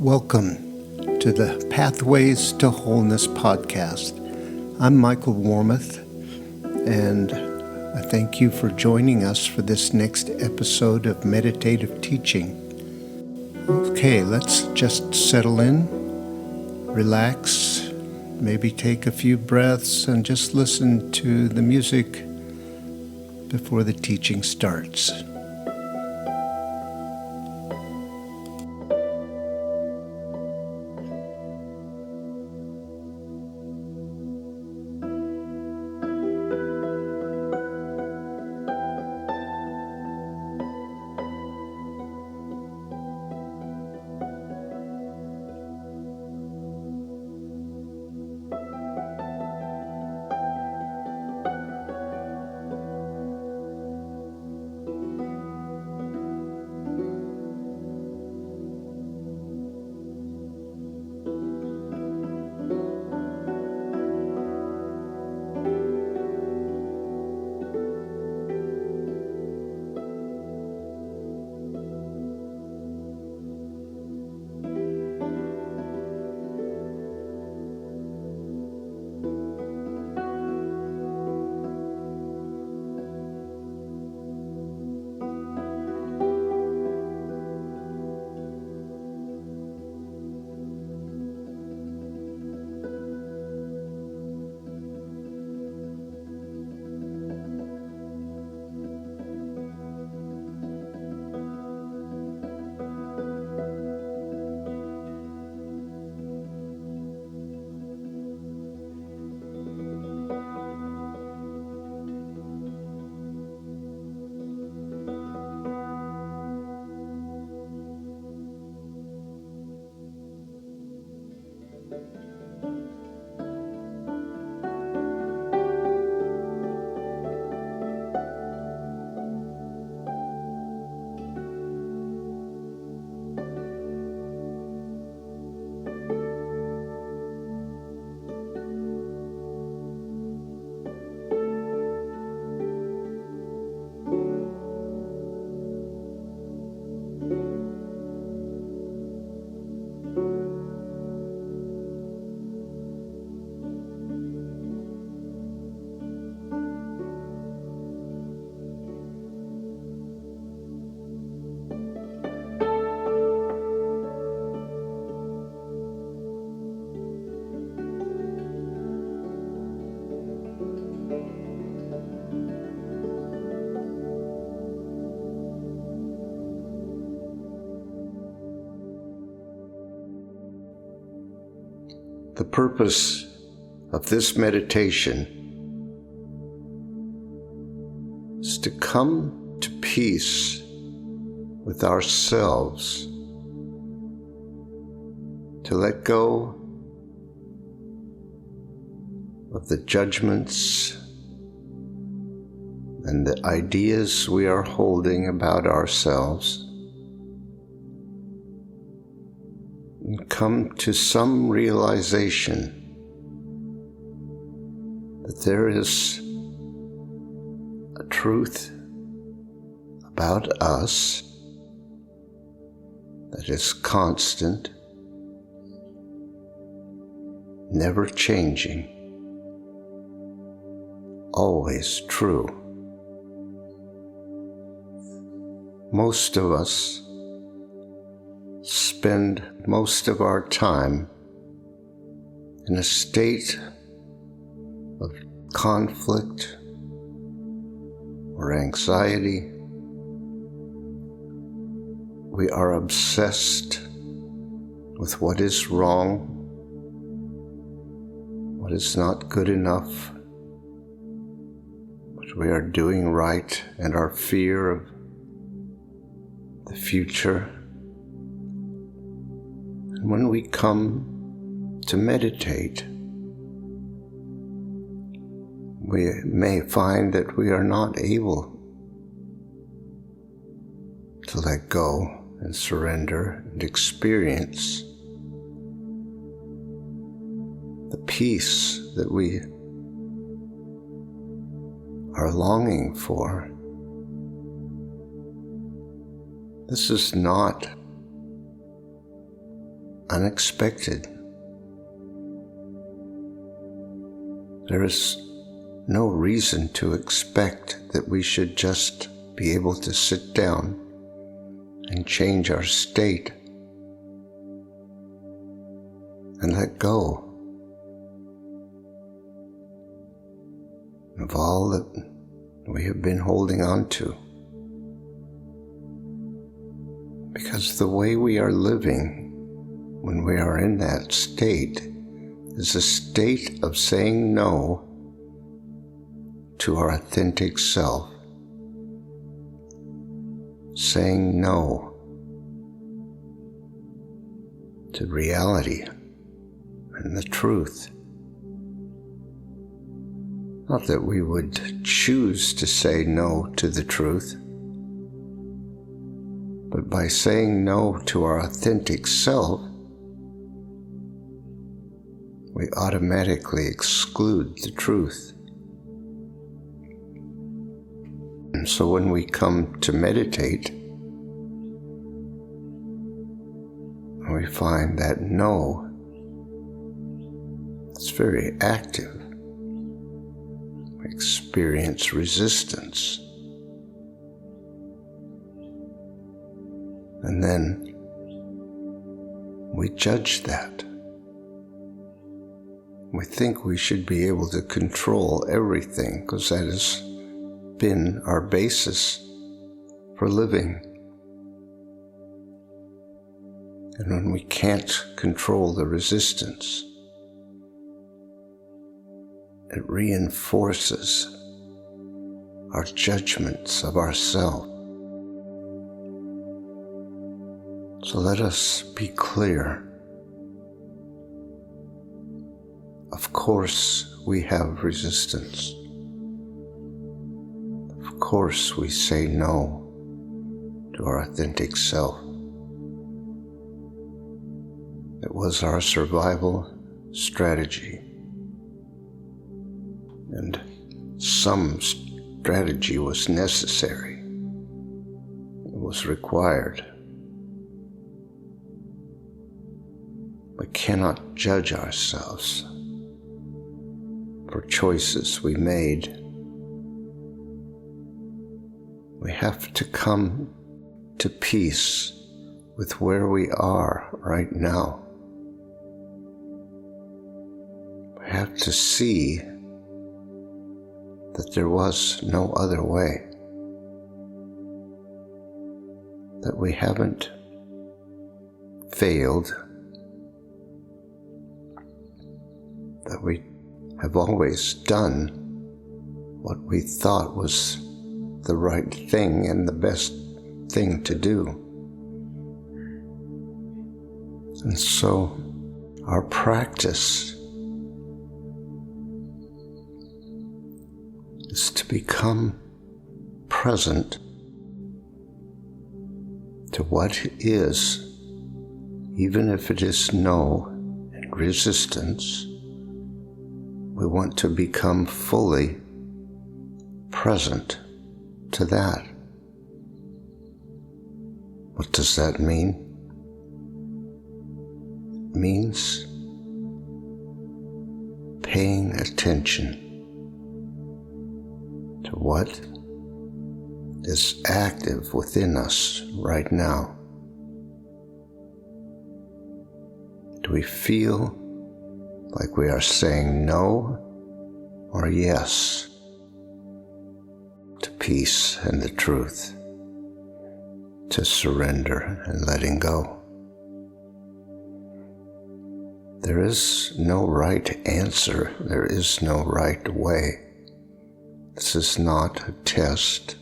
Welcome to the Pathways to Wholeness podcast. I'm Michael Warmoth, and I thank you for joining us for this next episode of meditative teaching. Okay, let's just settle in, relax, maybe take a few breaths, and just listen to the music before the teaching starts. The purpose of this meditation is to come to peace with ourselves, to let go of the judgments and the ideas we are holding about ourselves, and come to some realization that there is a truth about us that is constant, never changing, always true. Most of us spend most of our time in a state of conflict or anxiety. We are obsessed with what is wrong, what is not good enough, what we are doing right, and our fear of the future. And when we come to meditate, we may find that we are not able to let go and surrender and experience the peace that we are longing for. This is not unexpected. There is no reason to expect that we should just be able to sit down and change our state and let go of all that we have been holding on to. Because the way we are living when we are in that state is a state of saying no to our authentic self, saying no to reality and the truth. Not that we would choose to say no to the truth, but by saying no to our authentic self, we automatically exclude the truth. And so when we come to meditate, we find that no is very active. We experience resistance. And then we judge that. We think we should be able to control everything because that has been our basis for living. And when we can't control the resistance, it reinforces our judgments of ourselves. So let us be clear. Of course we have resistance. Of course we say no to our authentic self. It was our survival strategy. And some strategy was necessary. It was required. We cannot judge ourselves for choices we made. We have to come to peace with where we are right now. We have to see that there was no other way, that we haven't failed, that we have always done what we thought was the right thing and the best thing to do. And so our practice is to become present to what is, even if it is no and resistance. We want to become fully present to that. What does that mean? It means paying attention to what is active within us right now. Do we feel like we are saying no or yes to peace and the truth, to surrender and letting go? There is no right answer. There is no right way. This is not a test.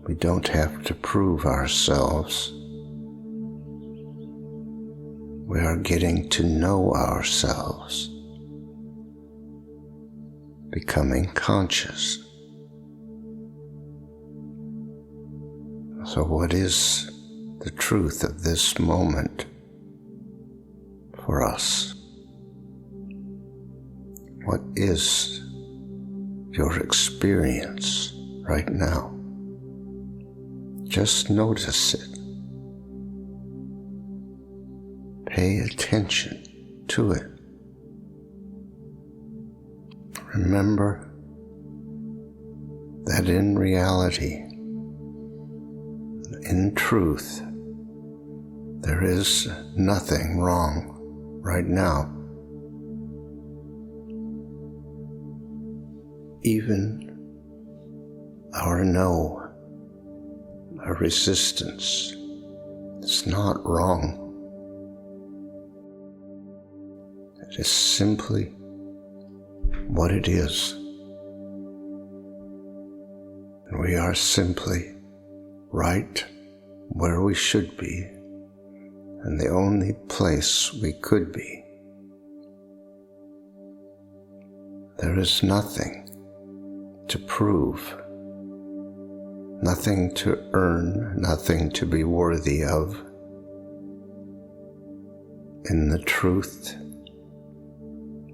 We don't have to prove ourselves. We are getting to know ourselves, becoming conscious. So what is the truth of this moment for us? What is your experience right now? Just notice it. Pay attention to it. Remember that in reality, in truth, there is nothing wrong right now. Even our no, our resistance, is not wrong. It is simply what it is. And we are simply right where we should be, and the only place we could be. There is nothing to prove, nothing to earn, nothing to be worthy of. In the truth,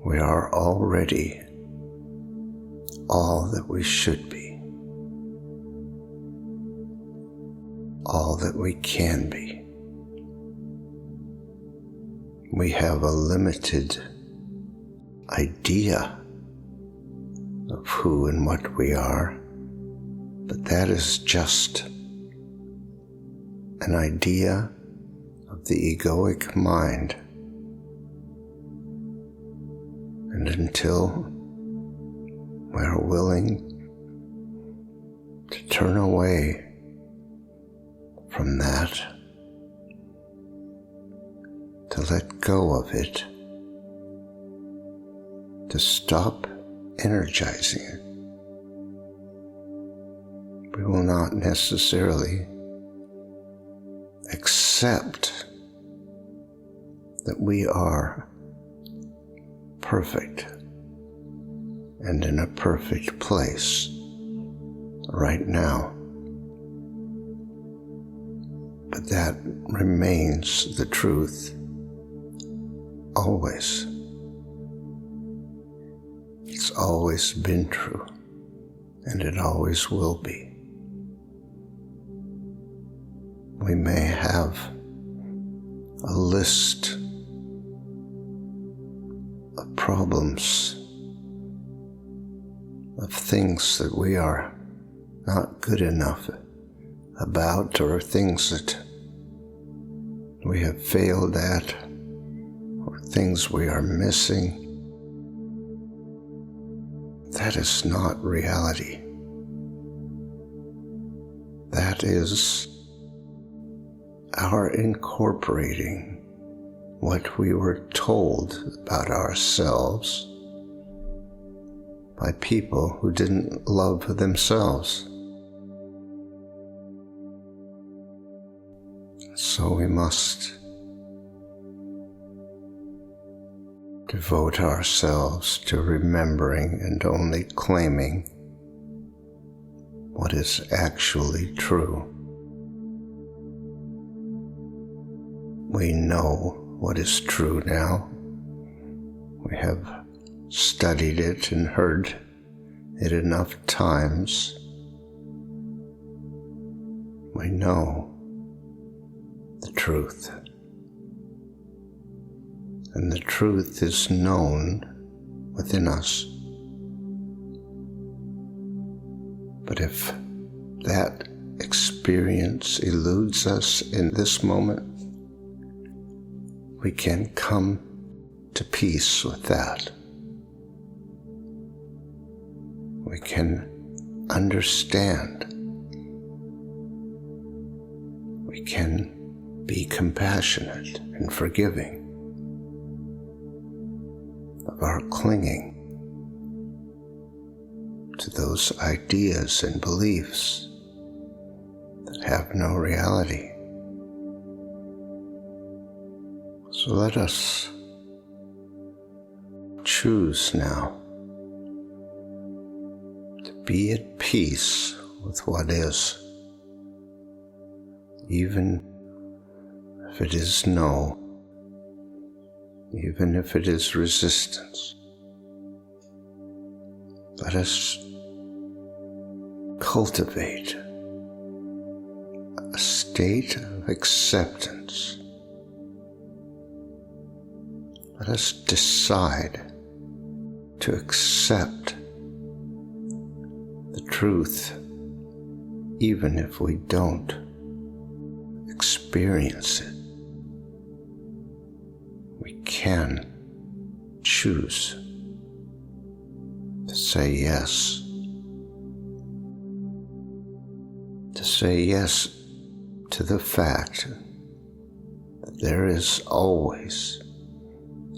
we are already all that we should be, all that we can be. We have a limited idea of who and what we are, but that is just an idea of the egoic mind. And until we are willing to turn away from that, to let go of it, to stop energizing it, we will not necessarily accept that we are perfect and in a perfect place right now. But that remains the truth always. It's always been true, and it always will be. We may have a list of problems, of things that we are not good enough about, or things that we have failed at, or things we are missing. That is not reality. That is our incorporating what we were told about ourselves by people who didn't love themselves. So we must devote ourselves to remembering and only claiming what is actually true. We know what is true now. We have studied it and heard it enough times. We know the truth. And the truth is known within us. But if that experience eludes us in this moment, we can come to peace with that. We can understand. We can be compassionate and forgiving of our clinging to those ideas and beliefs that have no reality. So let us choose now to be at peace with what is, even if it is no, even if it is resistance. Let us cultivate a state of acceptance let us decide to accept the truth, even if we don't experience it. We can choose to say yes. To say yes to the fact that there is always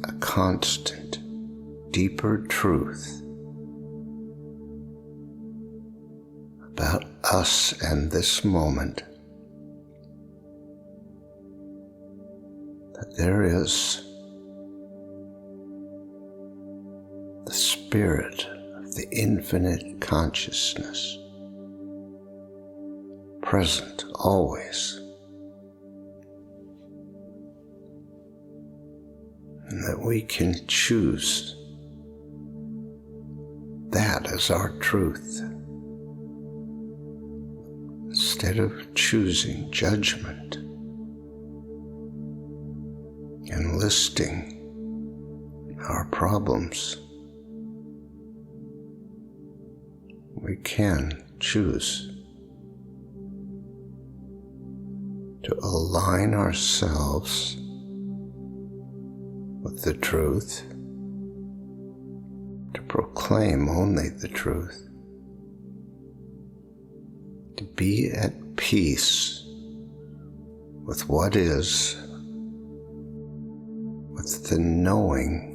a constant, deeper truth about us and this moment, that there is the spirit of the infinite consciousness present always, and that we can choose that as our truth instead of choosing judgment and listing our problems. We can choose to align ourselves with the truth, to proclaim only the truth, to be at peace with what is, with the knowing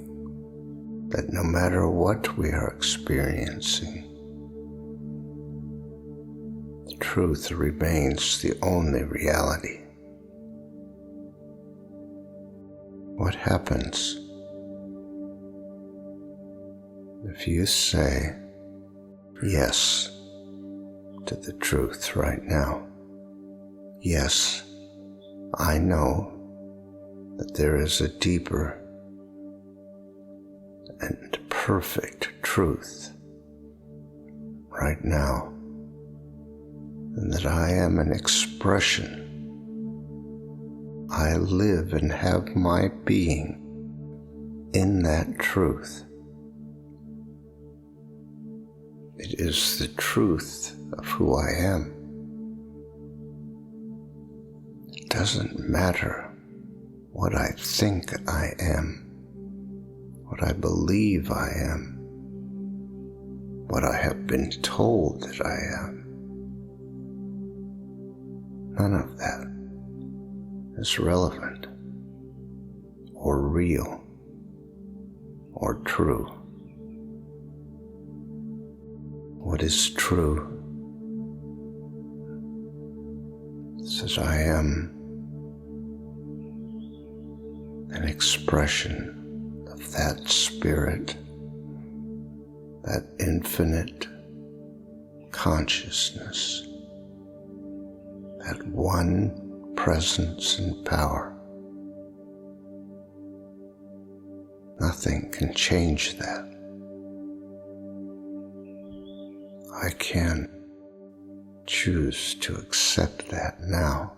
that no matter what we are experiencing, the truth remains the only reality. What happens if you say yes to the truth right now? Yes, I know that there is a deeper and perfect truth right now, and that I am an expression. I live and have my being in that truth. It is the truth of who I am. It doesn't matter what I think I am, what I believe I am, what I have been told that I am. None of that is relevant or real or true. What is true is that I am an expression of that spirit, that infinite consciousness, that one presence and power. Nothing can change that. I can choose to accept that now,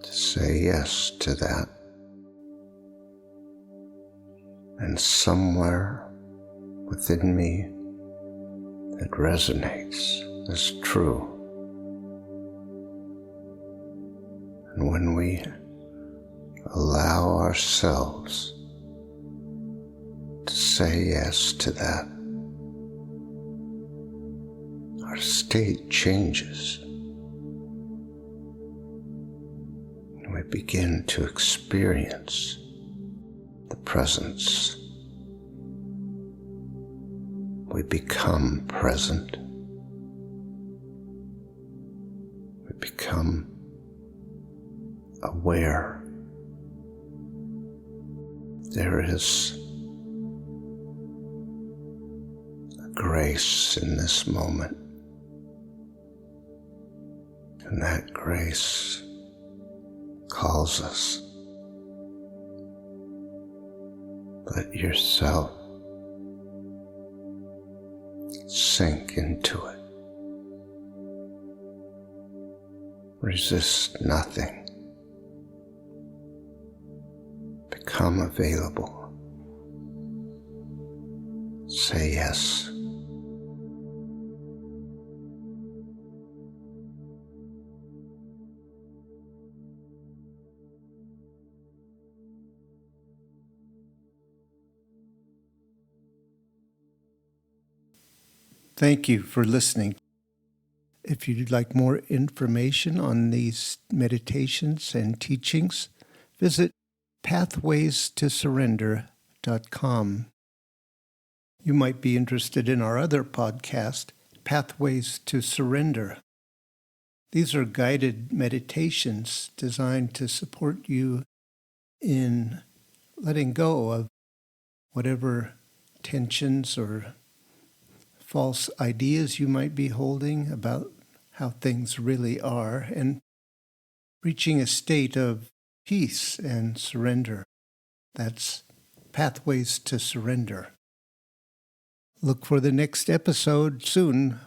to say yes to that, and somewhere within me that resonates as true. And when we allow ourselves to say yes to that, our state changes. And we begin to experience the presence. We become present. We become aware. There is a grace in this moment, and that grace calls us. Let yourself sink into it. Resist nothing. become available. Say yes. Thank you for listening. If you'd like more information on these meditations and teachings, visit pathwaystosurrender.com. You might be interested in our other podcast, Pathways to Surrender. These are guided meditations designed to support you in letting go of whatever tensions or false ideas you might be holding about how things really are, and reaching a state of peace and surrender. That's Pathways to Surrender. Look for the next episode soon.